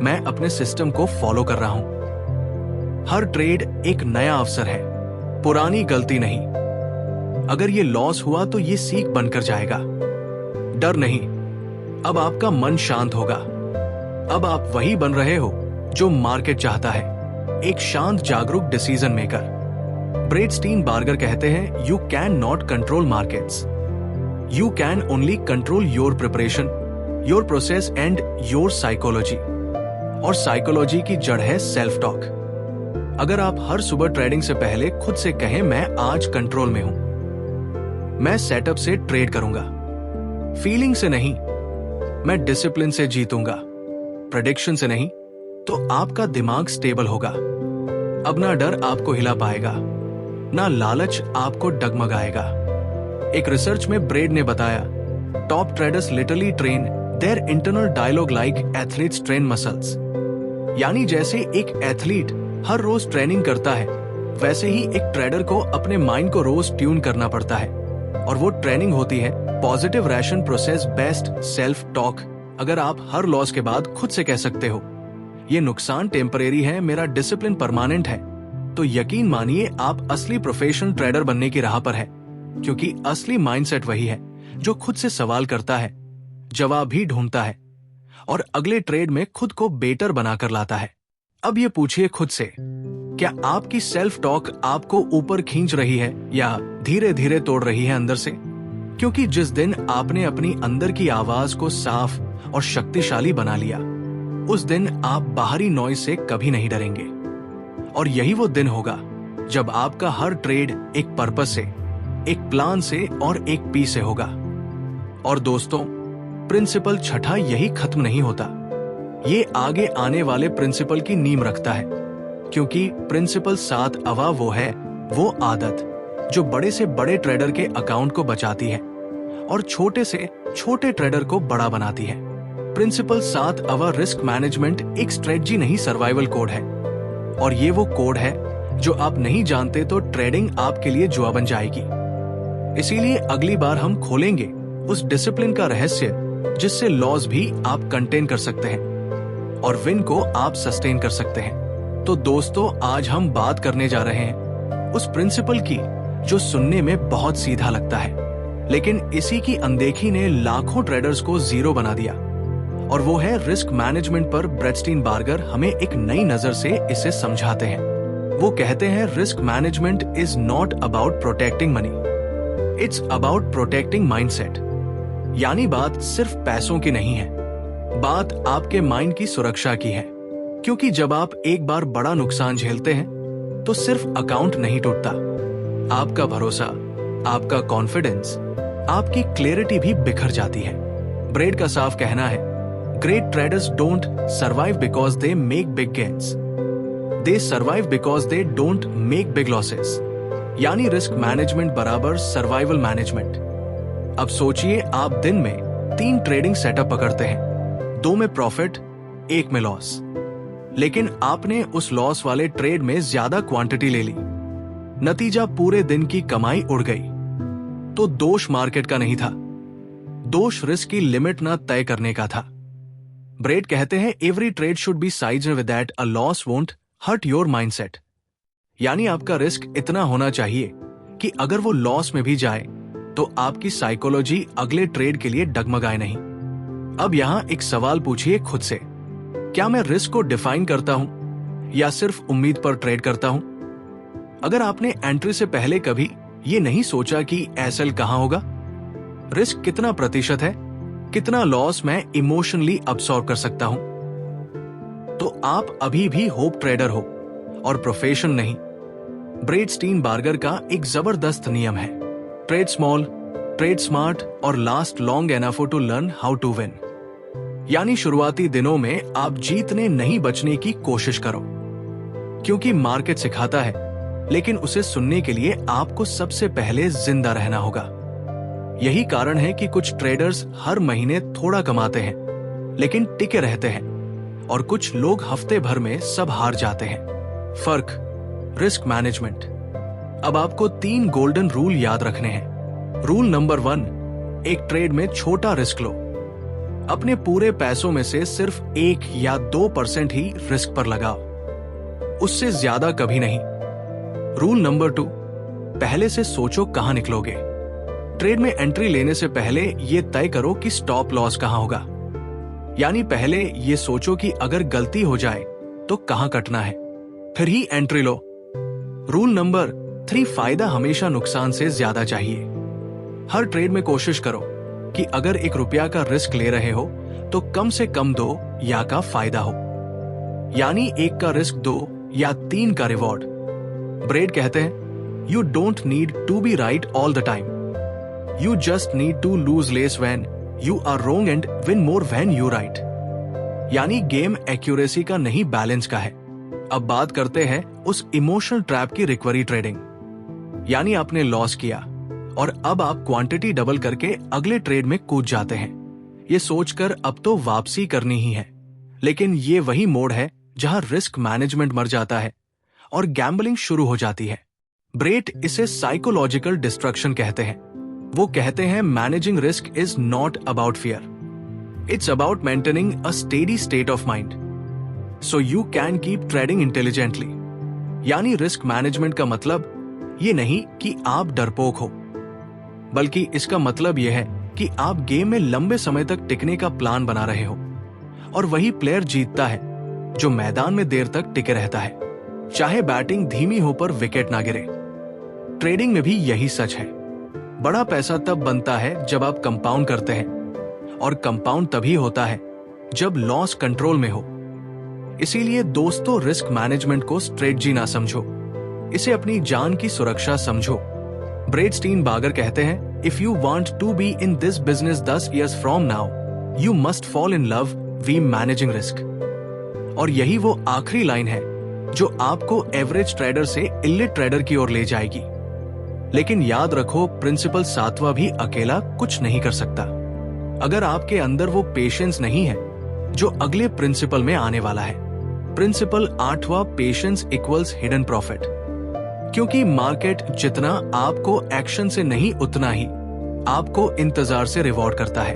मैं अपने सिस्टम को फॉलो कर रहा हूं, हर ट्रेड एक नया अवसर है, पुरानी गलती नहीं। अगर ये लॉस हुआ तो ये सीख बनकर जाएगा, डर नहीं। अब आपका मन शांत होगा। अब आप वही बन रहे हो जो मार्केट चाहता है, एक शांत जागरूक डिसीजन मेकर। ब्रेड स्टीनबार्गर कहते हैं, you can not control markets, you can only control your preparation, your process and your psychology. और साइकोलॉजी की जड़ है सेल्फ टॉक। अगर आप हर सुबह ट्रेडिंग से पहले खुद से कहें, मैं आज कंट्रोल में हूं, मैं सेटअप से ट्रेड करूंगा, फीलिंग से नहीं, मैं डिसिप्लिन से जीतूंगा, प्रेडिक्शन से नहीं, तो आपका दिमाग स्टेबल होगा। अब ना डर आपको हिला पाएगा, ना लालच आपको डगमगाएगा। एक रिसर्च में ब्रेड ने बताया, top traders literally train their internal dialogue like athletes train muscles. यानी जैसे एक एथलीट हर रोज ट्रेनिंग करता है, वैसे ही एक ट्रेडर को अपने माइंड को रोज ट्यून करना पड़ता है, और वो ट्रेनिंग होती है पॉजिटिव रैशन प्रोसेस बेस्ट सेल्फ टॉक। अगर आप हर लॉस के बाद खुद से कह सकते हो, ये नुकसान टेम्परेरी है, मेरा डिसिप्लिन परमानेंट है, तो यकीन मानिए आप असली प्रोफेशनल ट्रेडर बनने की राह पर है। क्योंकि असली माइंडसेट वही है जो खुद से सवाल करता है, जवाब भी ढूंढता है, और अगले ट्रेड में खुद को बेटर बनाकर लाता है। अब ये पूछिए खुद से, क्या आपकी सेल्फ टॉक आपको ऊपर खींच रही है या धीरे धीरे तोड़ रही है अंदर से? क्योंकि जिस दिन आपने अपनी अंदर की आवाज को साफ और शक्तिशाली बना लिया, उस दिन आप बाहरी नॉइज से कभी नहीं डरेंगे। और यही वो दिन होगा जब आपका हर ट्रेड एक पर्पस से, एक प्लान से और एक पीस से होगा। और दोस्तों, प्रिंसिपल छठा यही खत्म नहीं होता, ये आगे आने वाले प्रिंसिपल की नींव रखता है। क्योंकि प्रिंसिपल 7 वो है वो आदत जो बड़े से बड़े ट्रेडर के अकाउंट को बचाती है और छोटे से छोटे ट्रेडर को बड़ा बनाती है। प्रिंसिपल 7 रिस्क मैनेजमेंट एक स्ट्रेटजी नहीं, सर्वाइवल कोड है। और ये वो कोड है जो आप नहीं जानते तो ट्रेडिंग आपके लिए जुआ बन जाएगी। इसीलिए अगली बार हम खोलेंगे उस डिसिप्लिन का रहस्य जिससे लॉस भी आप कंटेन कर सकते हैं और विन को आप सस्टेन कर सकते हैं। तो दोस्तों, आज हम बात करने जा रहे हैं उस प्रिंसिपल की जो सुनने में बहुत सीधा लगता है, लेकिन इसी की अनदेखी ने लाखों ट्रेडर्स को जीरो बना दिया। और वो है रिस्क मैनेजमेंट पर ब्रेड स्टीनबार्गर हमें एक नई नजर से इसे समझाते हैं। वो कहते हैं, risk management is not about protecting money, it's about protecting mindset. यानी बात सिर्फ पैसों की नहीं है, बात आपके माइंड की सुरक्षा की है। क्योंकि जब आप एक बार बड़ा नुकसान झेलते हैं तो सिर्फ अकाउंट नहीं टूटता, आपका भरोसा, आपका कॉन्फिडेंस, आपकी क्लैरिटी भी बिखर जाती है। ब्रेड का साफ कहना है, great traders don't survive because they make big gains, they survive because they don't make big losses. यानी रिस्क मैनेजमेंट बराबर सर्वाइवल मैनेजमेंट। अब सोचिए, आप दिन में 3 ट्रेडिंग सेटअप पकड़ते हैं, 2 में प्रॉफिट, 1 में लॉस। लेकिन आपने उस लॉस वाले ट्रेड में ज्यादा क्वांटिटी ले ली, नतीजा पूरे दिन की कमाई उड़ गई। तो दोष मार्केट का नहीं था, दोष रिस्क की लिमिट ना तय करने का था। ब्रेड कहते हैं, every trade should be sized with that a loss won't hurt your mindset. यानी आपका रिस्क इतना होना चाहिए कि अगर वो लॉस में भी जाए तो आपकी साइकोलॉजी अगले ट्रेड के लिए डगमगाए नहीं। अब यहां एक सवाल पूछिए खुद से, क्या मैं रिस्क को डिफाइन करता हूं या सिर्फ उम्मीद पर ट्रेड करता हूं? अगर आपने एंट्री से पहले कभी ये नहीं सोचा कि एसएल कहां होगा, रिस्क कितना प्रतिशत है, कितना लॉस मैं इमोशनली अब्सॉर्ब कर सकता हूं। तो आप अभी भी होप ट्रेडर हो और प्रोफेशन नहीं। ब्रेट स्टीनबार्गर का एक जबरदस्त नियम है, ट्रेड स्मॉल, ट्रेड स्मार्ट और last long enough to learn how to win. यानी शुरुआती दिनों में आप जीतने नहीं बचने की कोशिश करो, क्योंकि मार्केट सिखाता है, लेकिन उसे सुनने के लिए आपको सबसे पहले जिंदा रहना होगा। यही कारण है कि कुछ ट्रेडर्स हर महीने थोड़ा कमाते हैं लेकिन टिके रहते हैं, और कुछ लोग हफ्ते भर में सब हार जाते हैं। फर्क, रिस्क मैनेजमेंट। अब आपको 3 गोल्डन रूल याद रखने हैं। रूल नंबर 1, एक ट्रेड में छोटा रिस्क लो। अपने पूरे पैसों में से सिर्फ 1 या 2% ही रिस्क पर लगाओ, उससे ज्यादा कभी नहीं। रूल नंबर 2, पहले से सोचो कहां निकलोगे। ट्रेड में एंट्री लेने से पहले यह तय करो कि स्टॉप लॉस कहां होगा। यानी पहले यह सोचो कि अगर गलती हो जाए तो कहां कटना है, फिर ही एंट्री लो। रूल नंबर 3, फायदा हमेशा नुकसान से ज्यादा चाहिए। हर ट्रेड में कोशिश करो कि अगर ₹1 का रिस्क ले रहे हो तो कम से कम 2 या का फायदा हो। यानी 1 का रिस्क 2 या 3 का रिवॉर्ड। ब्रेट कहते हैं, you don't need to be right all the time, you just need to lose less when you are wrong and win more when you right. यानी गेम एक्यूरेसी का नहीं, बैलेंस का है। अब बात करते हैं उस इमोशनल ट्रैप की, रिकवरी ट्रेडिंग। यानी आपने लॉस किया और अब आप क्वांटिटी डबल करके अगले ट्रेड में कूद जाते हैं, ये सोचकर अब तो वापसी करनी ही है। लेकिन ये वही मोड़ है जहां रिस्क मैनेजमेंट मर जाता है और गैम्बलिंग शुरू हो जाती है। ब्रेट इसे साइकोलॉजिकल डिस्ट्रक्शन कहते हैं। वो कहते हैं, managing risk is not about fear, it's about maintaining a steady state of mind so you can keep trading intelligently. यानी रिस्क मैनेजमेंट का मतलब ये नहीं कि आप डरपोक हो, बल्कि इसका मतलब यह है कि आप गेम में लंबे समय तक टिकने का प्लान बना रहे हो। और वही प्लेयर जीतता है जो मैदान में देर तक टिके रहता है, चाहे बैटिंग धीमी हो पर विकेट ना गिरे। ट्रेडिंग में भी यही सच है। बड़ा पैसा तब बनता है जब आप कंपाउंड करते हैं, और कंपाउंड तभी होता है जब लॉस कंट्रोल में हो। इसीलिए दोस्तों, रिस्क मैनेजमेंट को स्ट्रेटजी ना समझो, इसे अपनी जान की सुरक्षा समझो। ब्रेट स्टीनबार्गर कहते हैं, if you want to be in this business 10 years from now, you must fall in love with managing risk. और यही वो आखिरी लाइन है जो आपको एवरेज ट्रेडर से इलिट ट्रेडर की ओर ले जाएगी। लेकिन याद रखो, प्रिंसिपल 7वां भी अकेला कुछ नहीं कर सकता। अगर आपके अंदर वो पेशेंस नहीं है जो अगले प्रिंसिपल में आने वाला है। प्रिंसिपल 8वां, पेशेंस इक्वल्स हिडन प्रॉफिट। क्योंकि मार्केट जितना आपको एक्शन से नहीं, उतना ही आपको इंतजार से रिवॉर्ड करता है।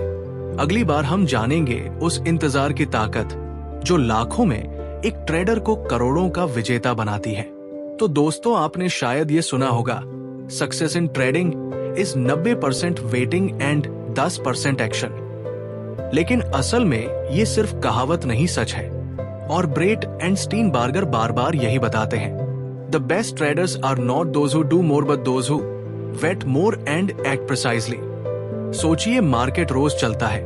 अगली बार हम जानेंगे उस इंतजार की ताकत जो लाखों में एक ट्रेडर को करोड़ों का विजेता बनाती है। तो दोस्तों, आपने शायद ये सुना होगा, success in trading is 90% waiting and 10% action. लेकिन असल में ये सिर्फ कहावत नहीं, सच है। और ब्रेट एंड स्टीनबार्गर बार बार यही बताते हैं, the best traders are not those who do more but those who wait more and act precisely. सोचिए, मार्केट रोज चलता है,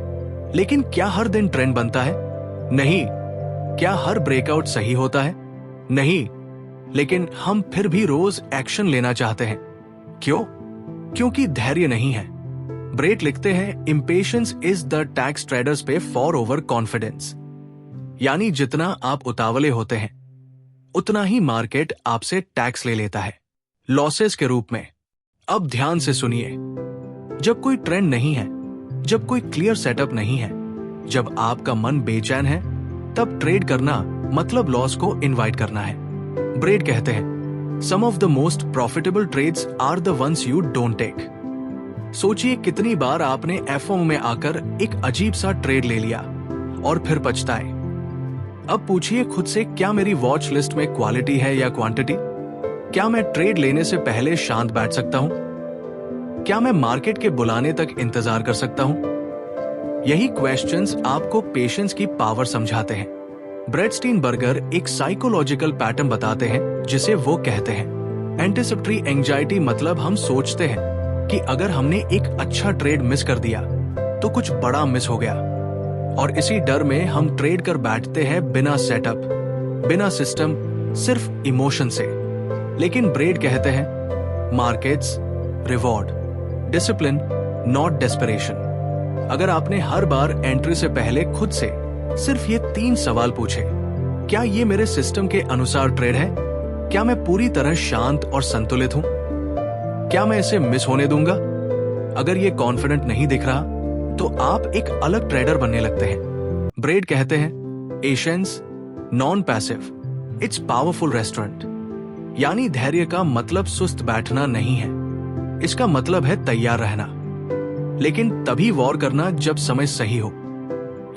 लेकिन क्या हर दिन ट्रेंड बनता है? नहीं। क्या हर ब्रेकआउट सही होता है? नहीं। लेकिन हम फिर भी रोज एक्शन लेना चाहते हैं। क्यों? क्योंकि धैर्य नहीं है। ब्रेट लिखते हैं, impatience is the tax traders पे फॉर ओवर कॉन्फिडेंस। यानी जितना आप उतावले होते हैं, उतना ही मार्केट आपसे टैक्स ले लेता है, लॉसेस के रूप में। अब ध्यान से सुनिए, जब कोई ट्रेंड नहीं है, जब कोई क्लियर सेटअप नहीं है, जब आपका मन बेचैन है, तब ट्रेड करना मतलब लॉस को इनवाइट करना है। ब्रेट कहते हैं, some of the most profitable trades are the ones you don't take. सोचिए, कितनी बार आपने एफओएम में आकर एक अजीब सा ट्रेड ले लिया और फिर पछताए। अब पूछिए खुद से, क्या मेरी वॉच लिस्ट में क्वालिटी है या क्वांटिटी? क्या मैं ट्रेड लेने से पहले शांत बैठ सकता हूं? क्या मैं मार्केट के बुलाने तक इंतजार कर सकता हूं? यही क्वेश्चंस आपको पेशेंस की पावर समझाते हैं। ब्रेट स्टीनबार्गर एक साइकोलॉजिकल पैटर्न बताते हैं जिसे वो कहते हैं एंटिसिपेटरी एंजाइटी। मतलब हम सोचते हैं कि अगर हमने एक अच्छा ट्रेड मिस कर दिया तो कुछ बड़ा मिस हो गया। और इसी डर में हम ट्रेड कर बैठते हैं बिना सेटअप, बिना सिस्टम, सिर्फ इमोशन से। लेकिन ब्रेड कहते हैं markets reward discipline, not desperation. अगर आपने हर बार एंट्री से पहले खुद से सिर्फ ये 3 सवाल पूछे, क्या ये मेरे सिस्टम के अनुसार ट्रेड है? क्या मैं पूरी तरह शांत और संतुलित हूं? क्या मैं इसे मिस होने दूंगा? अगर ये कॉन्फिडेंट नहीं दिख रहा तो आप एक अलग ट्रेडर बनने लगते हैं। ब्रेड कहते हैं Asians non passive it's powerful restaurant. यानी धैर्य का मतलब सुस्त बैठना नहीं है, इसका मतलब है तैयार रहना, लेकिन तभी वॉर करना जब समय सही हो।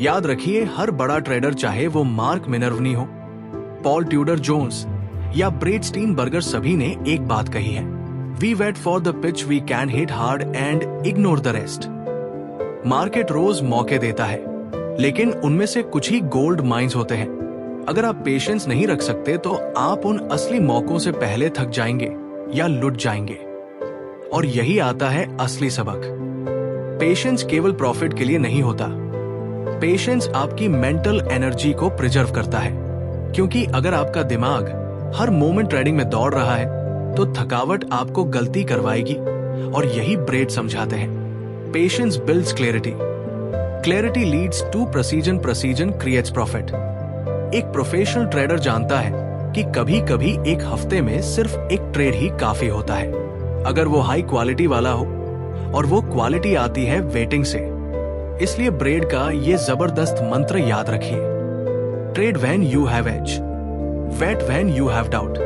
याद रखिए, हर बड़ा ट्रेडर, चाहे वो मार्क मिनर्वनी हो, पॉल ट्यूडर जोन्स या ब्रेड स्टीनबर्गर, सभी ने एक बात कही है, we wait for the pitch we can hit hard and ignore the rest. Market रोज मौके देता है, लेकिन उनमें से कुछ ही गोल्ड माइंस होते हैं। अगर आप पेशेंस नहीं रख सकते तो आप उन असली मौकों से पहले थक जाएंगे या लुट जाएंगे। और यही आता है असली सबक। पेशेंस केवल प्रॉफिट के लिए नहीं होता, पेशेंस आपकी मेंटल एनर्जी को प्रिजर्व करता है। क्योंकि अगर आपका दिमाग हर मोमेंट ट्रेडिंग में दौड़ रहा है तो थकावट आपको गलती करवाएगी। और यही ब्रेड समझाते हैं, patience builds clarity, clarity leads to precision, precision creates profit. एक प्रोफेशनल ट्रेडर जानता है कि कभी कभी एक हफ्ते में सिर्फ एक ट्रेड ही काफी होता है, अगर वो हाई क्वालिटी वाला हो, और वो क्वालिटी आती है वेटिंग से। इसलिए ब्रेड का ये जबरदस्त मंत्र याद रखिए, trade when you have edge, wait when you have doubt.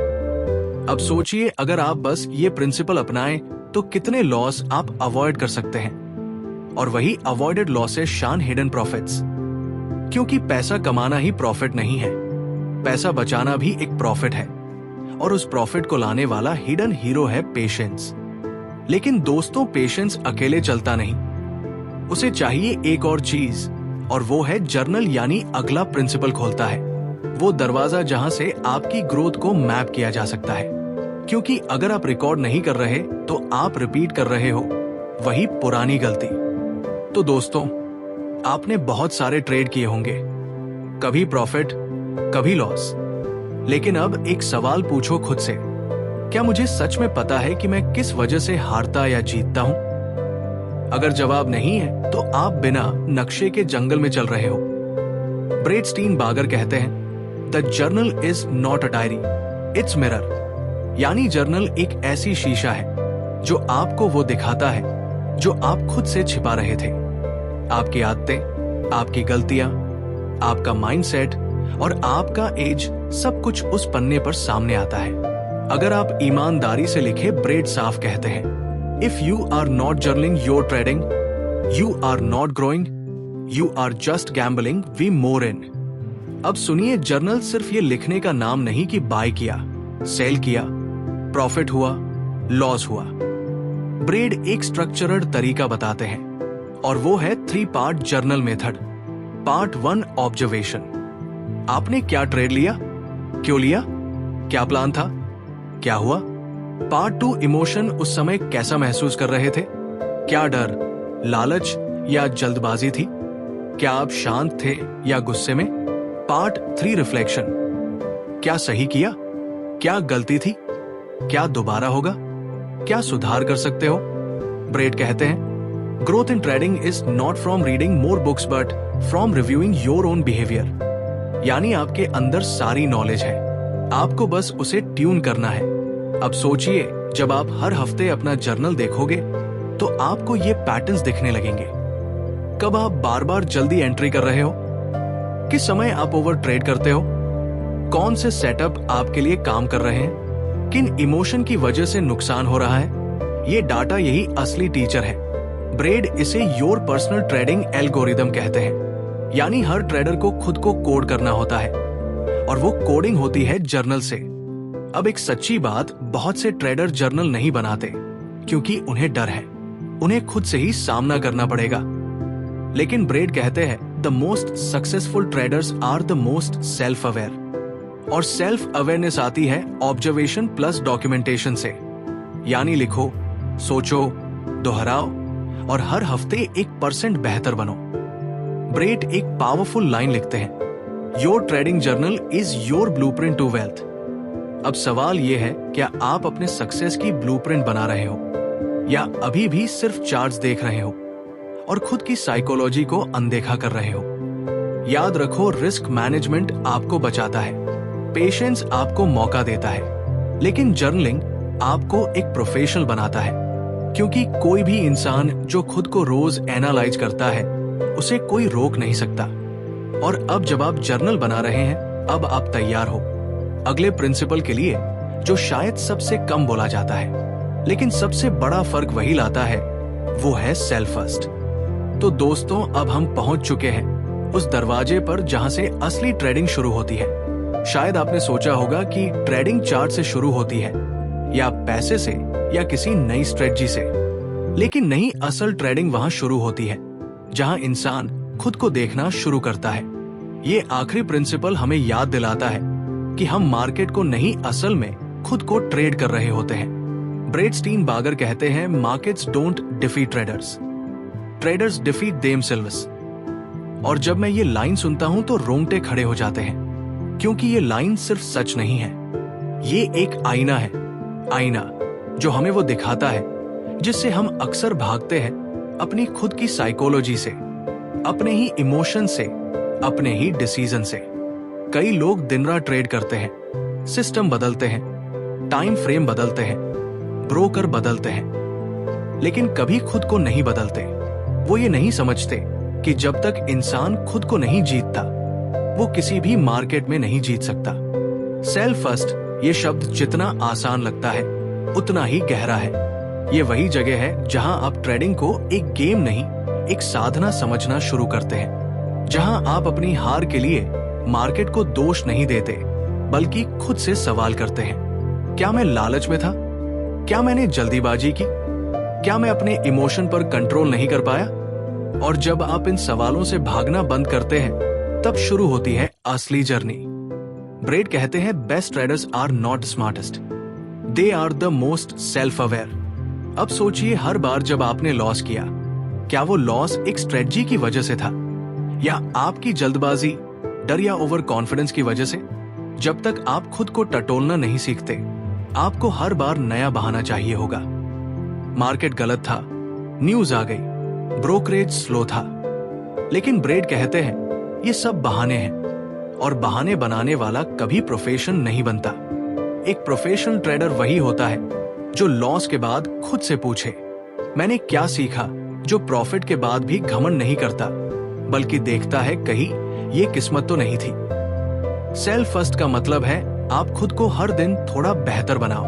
अब सोचिए, अगर आप बस ये प्रिंसिपल अपनाएं तो कितने लॉस आप अवॉइड कर सकते हैं। और वही अवॉइडेड लॉसेस शान हिडन प्रॉफिट्स। क्योंकि पैसा कमाना ही प्रॉफिट नहीं है, पैसा बचाना भी एक प्रॉफिट है। और उस प्रॉफिट को लाने वाला हिडन हीरो है पेशेंस। लेकिन दोस्तों, पेशेंस अकेले चलता नहीं, उसे चाहिए एक और चीज, और वो है जर्नल। यानी अगला प्रिंसिपल खोलता है वो दरवाजा जहां से आपकी ग्रोथ को मैप किया जा सकता है। क्योंकि अगर आप रिकॉर्ड नहीं कर रहे तो आप रिपीट कर रहे हो वही पुरानी गलती। तो दोस्तों, आपने बहुत सारे ट्रेड किए होंगे, कभी प्रॉफिट कभी लॉस। लेकिन अब एक सवाल पूछो खुद से, क्या मुझे सच में पता है कि मैं किस वजह से हारता या जीतता हूं? अगर जवाब नहीं है तो आप बिना नक्शे के जंगल में चल रहे हो। ब्रेड स्टीनबर्गर कहते हैं, the journal is not a diary, it's mirror. यानी जर्नल एक ऐसी शीशा है जो आपको वो दिखाता है जो आप खुद से छिपा रहे थे। आपकी आदतें, आपकी गलतियां, आपका माइंडसेट और आपका एज, सब कुछ उस पन्ने पर सामने आता है। अगर आप ईमानदारी से लिखे, ब्रेड साफ कहते हैं, if you are not journaling your trading, you are not growing, you are just gambling we more in. अब सुनिए, जर्नल सिर्फ ये लिखने का नाम नहीं कि बाय किया, सेल किया, प्रॉफिट हुआ, लॉस हुआ। ब्रेड एक स्ट्रक्चर्ड तरीका बताते हैं, और वो है 3 part journal method. Part 1 observation. आपने क्या ट्रेड लिया, क्यों लिया, क्या प्लान था, क्या हुआ। Part 2 emotion. उस समय कैसा महसूस कर रहे थे, क्या डर, लालच या जल्दबाजी थी, क्या आप शांत थे या गुस्से में। Part 3 reflection. क्या सही किया, क्या गलती थी, क्या दोबारा होगा, क्या सुधार कर सकते हो। ब्रेड कहते हैं, growth in trading is not from reading more books but from reviewing your own behaviour. यानी आपके अंदर सारी नॉलेज है, आपको बस उसे ट्यून करना है। अब सोचिए, जब आप हर हफ्ते अपना जर्नल देखोगे तो आपको ये पैटर्न्स दिखने लगेंगे। कब आप बार बार जल्दी एंट्री कर रहे हो, किस समय आप ओवर ट्रेड करते हो, कौन से सेटअप आपके लिए काम कर रहे हैं, किन इमोशन की वजह से नुकसान हो रहा है। ये डाटा यही असली टीचर है। ब्रेड इसे योर पर्सनल ट्रेडिंग एल्गोरिदम कहते हैं। यानी हर ट्रेडर को खुद को कोड करना होता है, और वो कोडिंग होती है जर्नल से। अब एक सच्ची बात, बहुत से ट्रेडर जर्नल नहीं बनाते क्योंकि उन्हें डर है, उन्हें खुद से ही सामना करना पड़ेगा। लेकिन ब्रेड कहते हैं, the most successful traders are the most self aware. और सेल्फ अवेयरनेस आती है ऑब्जर्वेशन प्लस डॉक्यूमेंटेशन से। यानी लिखो, सोचो, दोहराओ और हर हफ्ते 1% बेहतर बनो। ब्रेट एक पावरफुल लाइन लिखते हैं, your trading journal is your blueprint to wealth. अब सवाल यह है, क्या आप अपने सक्सेस की ब्लूप्रिंट बना रहे हो या अभी भी सिर्फ चार्ट्स देख रहे हो और खुद की साइकोलॉजी को अनदेखा कर रहे हो? याद रखो, रिस्क मैनेजमेंट आपको बचाता है, पेशेंस आपको मौका देता है, लेकिन जर्नलिंग आपको एक प्रोफेशनल बनाता है। क्योंकि कोई भी इंसान जो खुद को रोज एनालाइज करता है, उसे कोई रोक नहीं सकता। और अब जब आप जर्नल बना रहे हैं, अब आप तैयार हो अगले प्रिंसिपल के लिए, जो शायद सबसे कम बोला जाता है, लेकिन सबसे बड़ा फर्क वही लाता है, वो है सेल्फ फर्स्ट। तो दोस्तों, अब हम पहुंच चुके हैं उस दरवाजे पर जहां से असली ट्रेडिंग शुरू होती है। शायद आपने सोचा होगा कि ट्रेडिंग चार्ट से शुरू होती है, या पैसे से, या किसी नई स्ट्रेटजी से, लेकिन नहीं, असल ट्रेडिंग वहां शुरू होती है जहां इंसान खुद को देखना शुरू करता है। ये आखिरी प्रिंसिपल हमें याद दिलाता है कि हम मार्केट को नहीं, असल में खुद को ट्रेड कर रहे होते हैं। ब्रेट स्टीनबार्गर कहते हैं, markets don't defeat traders, traders defeat themselves. और जब मैं ये लाइन सुनता हूं तो रोंगटे खड़े हो जाते हैं, क्योंकि ये लाइन सिर्फ सच नहीं है, ये एक आईना है। आईना जो हमें वो दिखाता है जिससे हम अक्सर भागते हैं, अपनी खुद की साइकोलॉजी से, अपने ही इमोशन से, अपने ही डिसीजन से। कई लोग दिन रात ट्रेड करते हैं, सिस्टम बदलते हैं, टाइम फ्रेम बदलते हैं, ब्रोकर बदलते हैं, लेकिन कभी खुद को नहीं बदलते। वो ये नहीं समझते कि जब तक इंसान खुद को नहीं जीतता, वो किसी भी मार्केट में नहीं जीत सकता। सेल्फ फर्स्ट ये शब्द जितना आसान लगता है, उतना ही गहरा है। ये वही जगह है जहां आप ट्रेडिंग को एक गेम नहीं, एक साधना समझना शुरू करते हैं, जहां आप अपनी हार के लिए मार्केट को दोष नहीं देते, बल्कि खुद से सवाल करते हैं, क्या मैं लालच में था? क्या मैंने जल्दीबाजी की? क्या मैं अपने इमोशन पर कंट्रोल नहीं कर पाया? और जब आप इन सवालों से भागना बंद करते हैं, तब शुरू होती है असली जर्नी। ब्रेट कहते हैं, best traders are not smartest, they are the most self aware. अब सोचिए, हर बार जब आपने लॉस किया, क्या वो लॉस एक स्ट्रेटजी की वजह से था, या आपकी जल्दबाजी, डर या ओवर कॉन्फिडेंस की वजह से? जब तक आप खुद को टटोलना नहीं सीखते, आपको हर बार नया बहाना चाहिए होगा। मार्केट गलत था, न्यूज आ गई, ब्रोकरेज स्लो था। लेकिन ब्रेट कहते हैं, ये सब बहाने हैं, और बहाने बनाने वाला कभी प्रोफेशन नहीं बनता। एक प्रोफेशनल ट्रेडर वही होता है जो लॉस के बाद खुद से पूछे, मैंने क्या सीखा, जो प्रॉफिट के बाद भी घमंड नहीं करता, बल्कि देखता है कहीं ये किस्मत तो नहीं थी। सेल्फ फर्स्ट का मतलब है, आप खुद को हर दिन थोड़ा बेहतर बनाओ।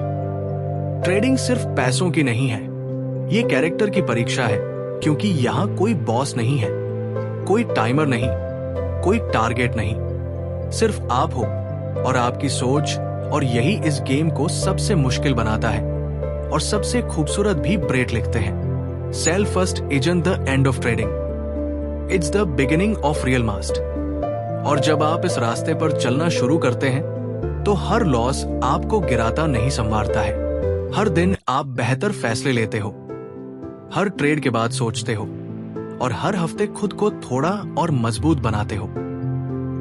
ट्रेडिंग सिर्फ पैसों की नहीं है, ये कैरेक्टर की परीक्षा है, क्योंकि यहाँ कोई बॉस नहीं है, कोई टाइमर नहीं, कोई टारगेट नहीं, सिर्फ आप हो और आपकी सोच। और यही इस गेम को सबसे मुश्किल बनाता है, और सबसे खूबसूरत भी ब्रेट लिखते हैं, self first isn't the end of trading, it's the beginning of real master. और जब आप इस रास्ते पर चलना शुरू करते हैं, तो हर लॉस आपको गिराता नहीं, संवारता है। हर दिन आप बेहतर फैसले लेते हो, हर ट्रेड के बाद सोचते हो, और हर हफ्ते खुद को थोड़ा और मजबूत बनाते हो।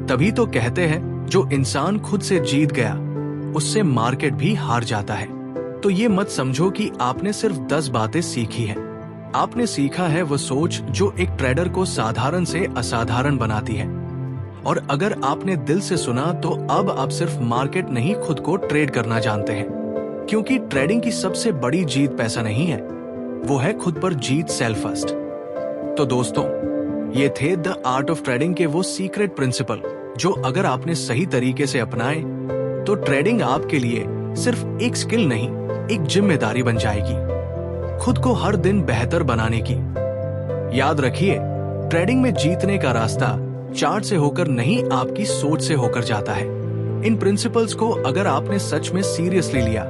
तभी तो कहते हैं, जो इंसान खुद से जीत गया, उससे मार्केट भी हार जाता है। तो ये मत समझो कि आपने सिर्फ 10 बातें सीखी हैं। आपने सीखा है वो सोच जो एक ट्रेडर को साधारण से असाधारण बनाती है। और अगर आपने दिल से सुना, तो अब आप सिर्फ मार्केट नहीं, खुद को ट्रेड करना जानते हैं। क्योंकि ट्रेडिंग की सबसे बड़ी जीत पैसा नहीं है, वो है खुद पर जीत, सेल्फ फर्स्ट। तो दोस्तों, ये थे द आर्ट ऑफ ट्रेडिंग के वो सीक्रेट प्रिंसिपल, जो अगर आपने सही तरीके से अपनाए, तो ट्रेडिंग आपके लिए सिर्फ एक स्किल नहीं, एक जिम्मेदारी बन जाएगी, खुद को हर दिन बेहतर बनाने की। याद रखिए, ट्रेडिंग में जीतने का रास्ता चार्ट से होकर नहीं, आपकी सोच से होकर जाता है। इन प्रिंसिपल्स को अगर आपने सच में सीरियसली लिया,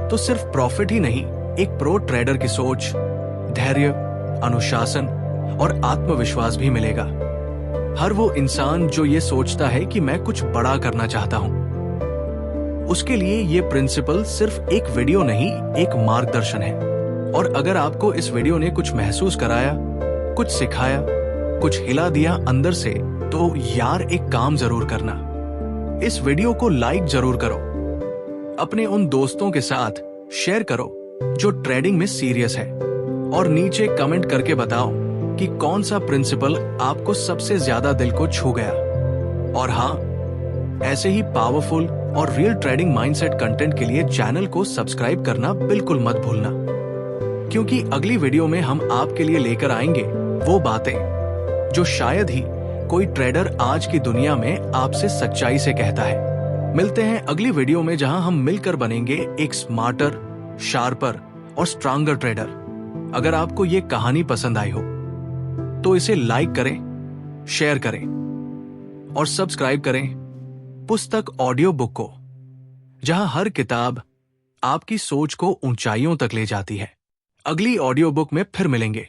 तो सिर्फ प्रॉफिट ही नहीं, एक प्रो ट्रेडर की सोच, धैर्य, अनुशासन और आत्मविश्वास भी मिलेगा। हर वो इंसान जो ये सोचता है कि मैं कुछ बड़ा करना चाहता हूं, उसके लिए ये प्रिंसिपल सिर्फ एक वीडियो नहीं, एक मार्गदर्शन है। और अगर आपको इस वीडियो ने कुछ महसूस कराया, कुछ सिखाया, कुछ हिला दिया अंदर से, तो यार एक काम जरूर करना, इस वीडियो को लाइक जरूर करो, अपने उन दोस्तों के साथ शेयर करो जो ट्रेडिंग में सीरियस है, और नीचे कमेंट करके बताओ कि कौन सा प्रिंसिपल आपको सबसे ज्यादा दिल को छू गया। और हाँ, ऐसे ही पावरफुल और रियल ट्रेडिंग माइंडसेट कंटेंट के लिए चैनल को सब्सक्राइब करना बिल्कुल मत भूलना, क्योंकि अगली वीडियो में हम आपके लिए लेकर आएंगे वो बातें जो शायद ही कोई ट्रेडर आज की दुनिया में आपसे सच्चाई से कहता है। मिलते हैं अगली वीडियो में, जहां हम मिलकर बनेंगे एक स्मार्टर, शार्पर और स्ट्रांगर ट्रेडर। अगर आपको ये कहानी पसंद आई हो तो इसे लाइक करें, शेयर करें और सब्सक्राइब करें पुस्तक ऑडियो बुक को, जहां हर किताब आपकी सोच को ऊंचाइयों तक ले जाती है। अगली ऑडियो बुक में फिर मिलेंगे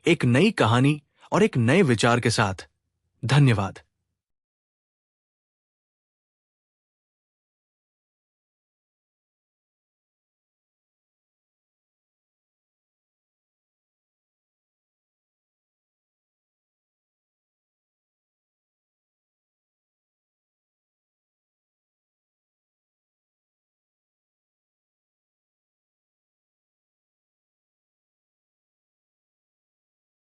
एक नई कहानी और एक नए विचार के साथ। धन्यवाद।